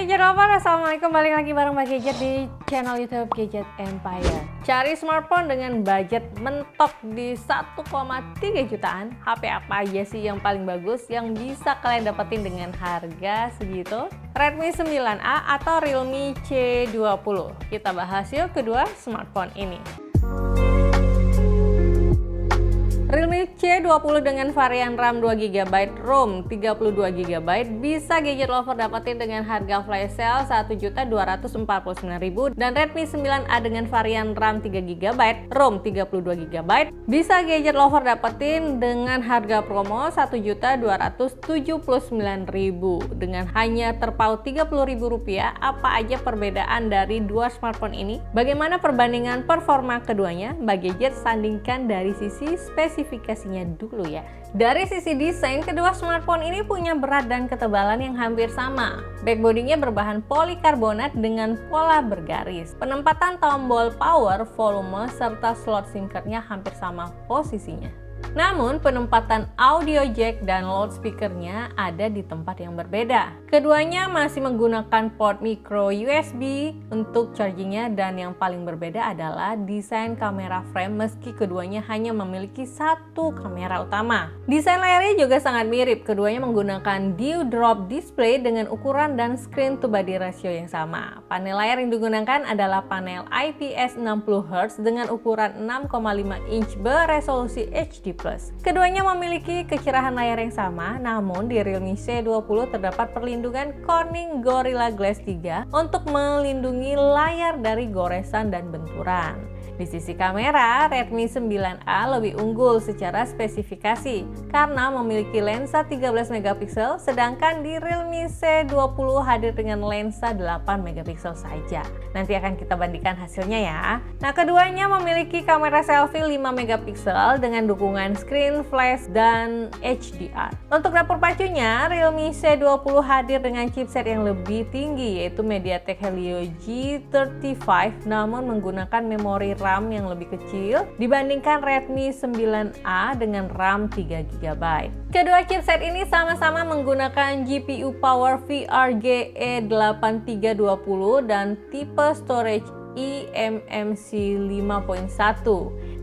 Gadget Lover, assalamualaikum, balik lagi bareng Mbak Gadget di channel YouTube Gadget Empire. Cari smartphone dengan budget mentok di 1,3 jutaan. HP apa aja sih yang paling bagus yang bisa kalian dapetin dengan harga segitu? Redmi 9A atau Realme C20? Kita bahas yuk kedua smartphone ini. Realme C20 dengan varian RAM 2GB, ROM 32GB bisa Gadget Lover dapetin dengan harga flash sale Rp1.249.000, dan Redmi 9A dengan varian RAM 3GB, ROM 32GB bisa Gadget Lover dapetin dengan harga promo Rp1.279.000 dengan hanya terpaut Rp30.000. Apa aja perbedaan dari dua smartphone ini? Bagaimana perbandingan performa keduanya? Mbak Gadget sandingkan dari sisi spesifikasinya dulu ya. Dari sisi desain, kedua smartphone ini punya berat dan ketebalan yang hampir sama. Backbody-nya berbahan polikarbonat dengan pola bergaris. Penempatan tombol power, volume, serta slot SIM card-nya hampir sama posisinya. Namun penempatan audio jack dan loudspeaker-nya ada di tempat yang berbeda. Keduanya masih menggunakan port micro USB untuk charging-nya, dan yang paling berbeda adalah desain kamera frame meski keduanya hanya memiliki satu kamera utama. Desain layarnya juga sangat mirip, keduanya menggunakan dewdrop display dengan ukuran dan screen to body ratio yang sama. Panel layar yang digunakan adalah panel IPS 60Hz dengan ukuran 6,5 inch beresolusi HD+. Keduanya memiliki kecerahan layar yang sama, namun di Realme C20 terdapat perlindungan Corning Gorilla Glass 3 untuk melindungi layar dari goresan dan benturan. Di sisi kamera, Redmi 9A lebih unggul secara spesifikasi karena memiliki lensa 13MP, sedangkan di Realme C20 hadir dengan lensa 8MP saja. Nanti akan kita bandingkan hasilnya ya. Nah, keduanya memiliki kamera selfie 5MP dengan dukungan screen flash dan HDR. Untuk dapur pacunya, Realme C20 hadir dengan chipset yang lebih tinggi, yaitu MediaTek Helio G35, namun menggunakan memori RAM yang lebih kecil dibandingkan Redmi 9A dengan RAM 3GB. Kedua chipset ini sama-sama menggunakan GPU Power VRGE 8320 dan tipe storage eMMC 5.1.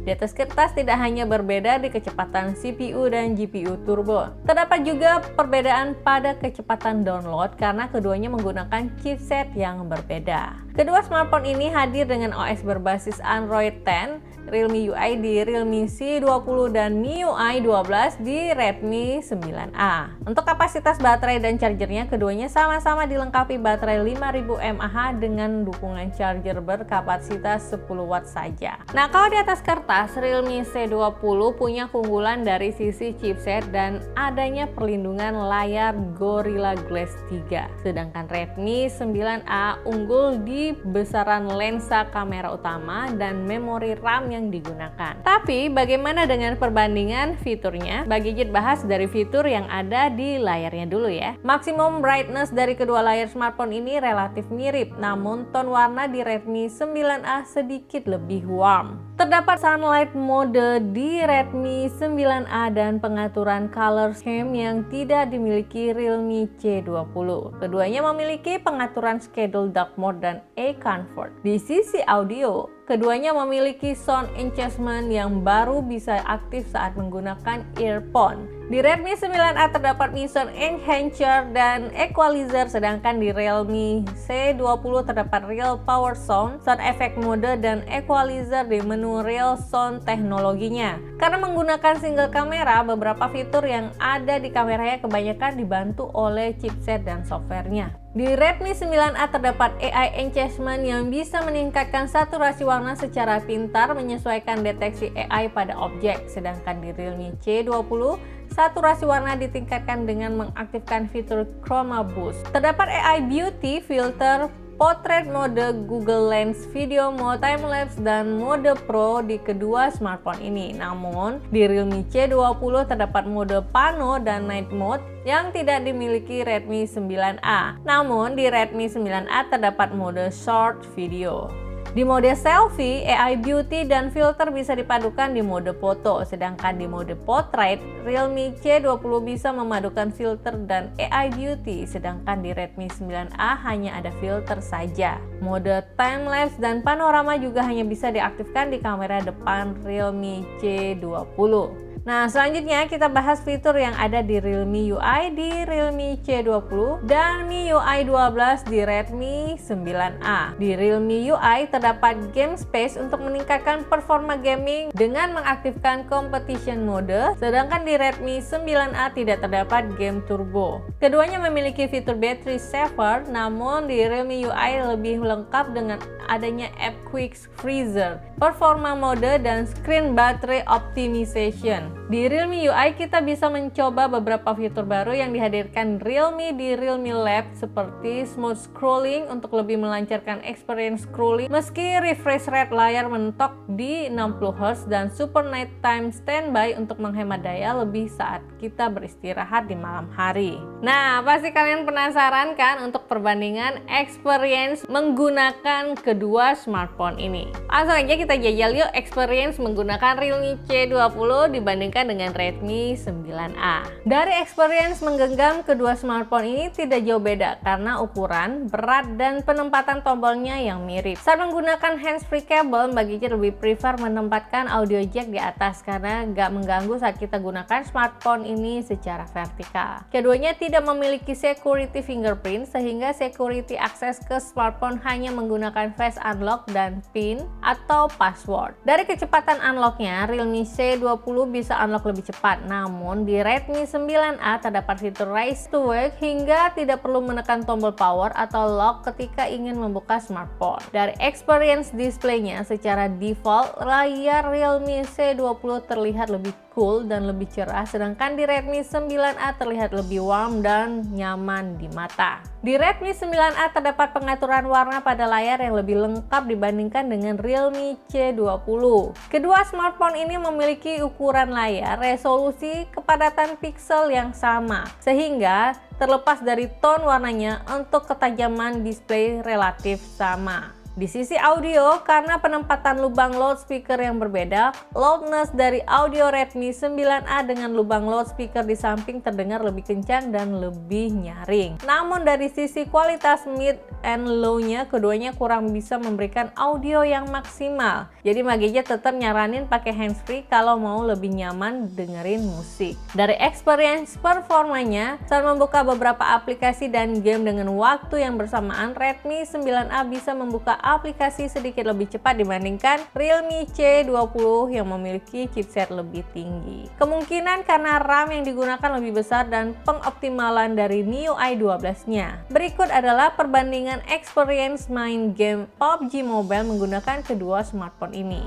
Di atas kertas tidak hanya berbeda di kecepatan CPU dan GPU turbo, terdapat juga perbedaan pada kecepatan download karena keduanya menggunakan chipset yang berbeda. Kedua smartphone ini hadir dengan OS berbasis Android 10, Realme UI di Realme C20 dan MIUI 12 di Redmi 9A. Untuk kapasitas baterai dan chargernya, keduanya sama-sama dilengkapi baterai 5000 mAh dengan dukungan charger berkapasitas 10 watt saja. Nah, kalau di atas kertas, Realme C20 punya keunggulan dari sisi chipset dan adanya perlindungan layar Gorilla Glass 3. Sedangkan Redmi 9A unggul di besaran lensa kamera utama dan memori RAM yang digunakan. Tapi bagaimana dengan perbandingan fiturnya? Mbak Gadget bahas dari fitur yang ada di layarnya dulu ya. Maximum brightness dari kedua layar smartphone ini relatif mirip, namun tone warna di Redmi 9A sedikit lebih warm. Terdapat sunlight mode di Redmi 9A dan pengaturan color scheme yang tidak dimiliki Realme C20. Keduanya memiliki pengaturan schedule dark mode dan A-Comfort. Di sisi audio, keduanya memiliki sound enhancement yang baru bisa aktif saat menggunakan earphone. Di Redmi 9A terdapat Sound Enhancer dan Equalizer, sedangkan di Realme C20 terdapat Real Power Sound, Sound Effect Mode, dan Equalizer di menu Real Sound teknologinya. Karena menggunakan single kamera, beberapa fitur yang ada di kameranya kebanyakan dibantu oleh chipset dan softwarenya. Di Redmi 9A terdapat AI Enhancement yang bisa meningkatkan saturasi warna secara pintar menyesuaikan deteksi AI pada objek, sedangkan di Realme C20 saturasi warna ditingkatkan dengan mengaktifkan fitur Chroma Boost. Terdapat AI Beauty Filter, Portrait Mode, Google Lens, Video Mode, Timelapse, dan Mode Pro di kedua smartphone ini. Namun, di Realme C20 terdapat mode Pano dan Night Mode yang tidak dimiliki Redmi 9A. Namun, di Redmi 9A terdapat mode Short Video. Di mode selfie, AI beauty dan filter bisa dipadukan di mode foto, sedangkan di mode portrait, Realme C20 bisa memadukan filter dan AI beauty, sedangkan di Redmi 9A hanya ada filter saja. Mode time-lapse dan panorama juga hanya bisa diaktifkan di kamera depan Realme C20. Nah, selanjutnya kita bahas fitur yang ada di Realme UI di Realme C20 dan MIUI 12 di Redmi 9A. Di Realme UI terdapat game space untuk meningkatkan performa gaming dengan mengaktifkan competition mode, sedangkan di Redmi 9A tidak terdapat game turbo. Keduanya memiliki fitur battery saver, namun di Realme UI lebih lengkap dengan adanya app Quick Freezer, performa mode, dan screen battery optimization. Di Realme UI kita bisa mencoba beberapa fitur baru yang dihadirkan Realme di Realme Lab seperti smooth scrolling untuk lebih melancarkan experience scrolling meski refresh rate layar mentok di 60Hz dan super nighttime standby untuk menghemat daya lebih saat kita beristirahat di malam hari. Nah, pasti kalian penasaran kan untuk perbandingan experience menggunakan kedua smartphone ini. Langsung aja kita jajal yuk experience menggunakan Realme C20 dibandingkan dengan Redmi 9A. Dari experience menggenggam kedua smartphone ini tidak jauh beda karena ukuran, berat, dan penempatan tombolnya yang mirip. Saat menggunakan handsfree cable, Mbak Gigi lebih prefer menempatkan audio jack di atas karena nggak mengganggu saat kita gunakan smartphone ini secara vertikal. Keduanya tidak memiliki security fingerprint sehingga security akses ke smartphone hanya menggunakan face unlock dan PIN atau password. Dari kecepatan unlocknya, Realme C20 bisa unlock lebih cepat, namun di Redmi 9A terdapat fitur Raise to Wake hingga tidak perlu menekan tombol power atau lock ketika ingin membuka smartphone. Dari experience displaynya, secara default layar Realme C20 terlihat lebih cool dan lebih cerah, sedangkan di Redmi 9A terlihat lebih warm dan nyaman di mata. Di Redmi 9A terdapat pengaturan warna pada layar yang lebih lengkap dibandingkan dengan Realme C20. Kedua smartphone ini memiliki ukuran layar, resolusi, kepadatan pixel yang sama, sehingga terlepas dari tone warnanya untuk ketajaman display relatif sama. Di sisi audio, karena penempatan lubang loudspeaker yang berbeda, loudness dari audio Redmi 9A dengan lubang loudspeaker di samping terdengar lebih kencang dan lebih nyaring. Namun dari sisi kualitas mid and low-nya, keduanya kurang bisa memberikan audio yang maksimal. Jadi Mbak Gigi tetap nyaranin pakai handsfree kalau mau lebih nyaman dengerin musik. Dari experience performanya, saat membuka beberapa aplikasi dan game dengan waktu yang bersamaan, Redmi 9A bisa membuka aplikasi sedikit lebih cepat dibandingkan Realme C20 yang memiliki chipset lebih tinggi. Kemungkinan karena RAM yang digunakan lebih besar dan pengoptimalan dari MIUI 12-nya. Berikut adalah perbandingan experience main game PUBG Mobile menggunakan kedua smartphone ini.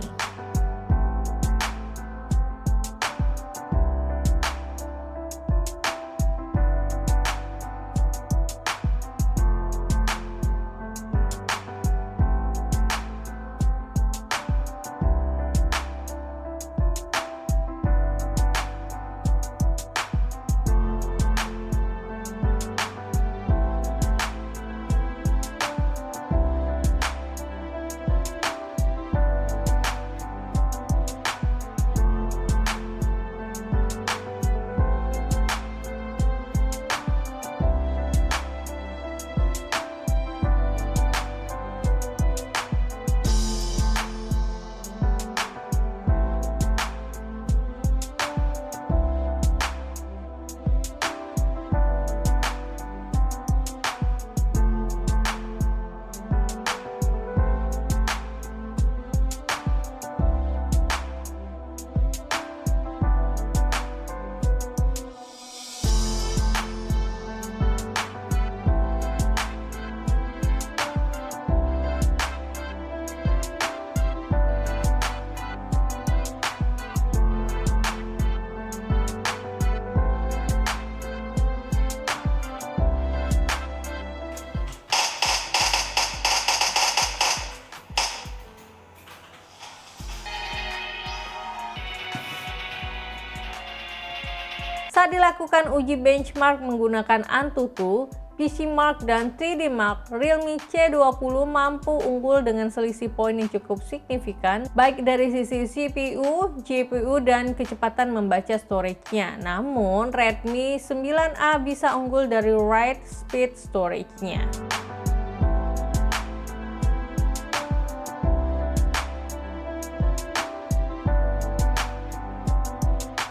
Saat dilakukan uji benchmark menggunakan Antutu, PC Mark dan 3D Mark, Realme C20 mampu unggul dengan selisih poin yang cukup signifikan baik dari sisi CPU, GPU, dan kecepatan membaca storage-nya. Namun Redmi 9A bisa unggul dari write speed storage-nya.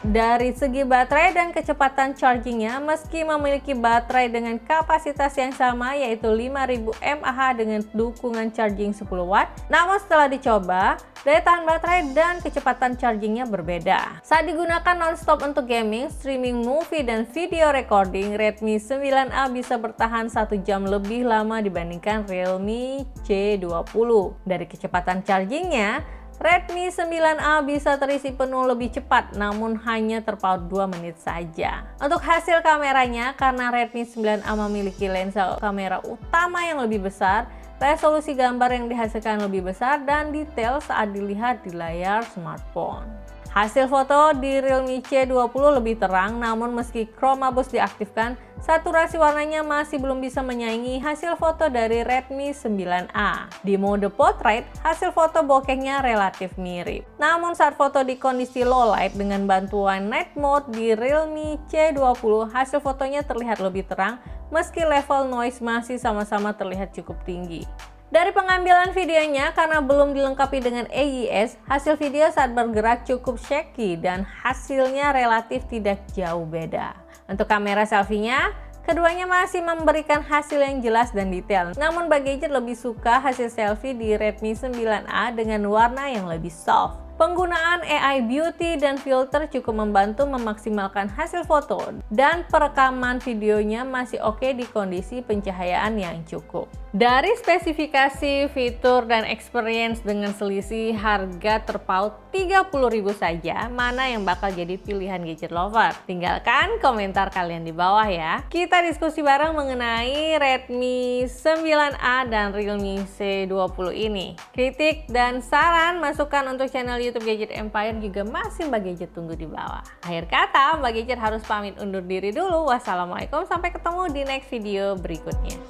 Dari segi baterai dan kecepatan chargingnya, meski memiliki baterai dengan kapasitas yang sama yaitu 5000 mAh dengan dukungan charging 10 watt, namun setelah dicoba, daya tahan baterai dan kecepatan chargingnya berbeda. Saat digunakan non-stop untuk gaming, streaming movie, dan video recording, Redmi 9A bisa bertahan 1 jam lebih lama dibandingkan Realme C20. Dari kecepatan chargingnya, Redmi 9A bisa terisi penuh lebih cepat, namun hanya terpaut 2 menit saja. Untuk hasil kameranya, karena Redmi 9A memiliki lensa kamera utama yang lebih besar, resolusi gambar yang dihasilkan lebih besar dan detail saat dilihat di layar smartphone. Hasil foto di Realme C20 lebih terang, namun meski chroma boost diaktifkan, saturasi warnanya masih belum bisa menyaingi hasil foto dari Redmi 9A. Di mode portrait, hasil foto bokehnya relatif mirip. Namun saat foto di kondisi low light dengan bantuan night mode di Realme C20, hasil fotonya terlihat lebih terang meski level noise masih sama-sama terlihat cukup tinggi. Dari pengambilan videonya, karena belum dilengkapi dengan AIS, hasil video saat bergerak cukup shaky dan hasilnya relatif tidak jauh beda. Untuk kamera selfie-nya, keduanya masih memberikan hasil yang jelas dan detail. Namun bagi gadget lebih suka hasil selfie di Redmi 9A dengan warna yang lebih soft. Penggunaan AI Beauty dan filter cukup membantu memaksimalkan hasil foto dan perekaman videonya masih oke di kondisi pencahayaan yang cukup. Dari spesifikasi, fitur, dan experience dengan selisih harga terpaut 30.000 saja, mana yang bakal jadi pilihan gadget lover? Tinggalkan komentar kalian di bawah ya. Kita diskusi bareng mengenai Redmi 9A dan Realme C20 ini. Kritik dan saran, masukan untuk channel YouTube Gadget Empire juga masih Mbak Gadget tunggu di bawah. Akhir kata, Mbak Gadget harus pamit undur diri dulu. Wassalamualaikum, sampai ketemu di next video berikutnya.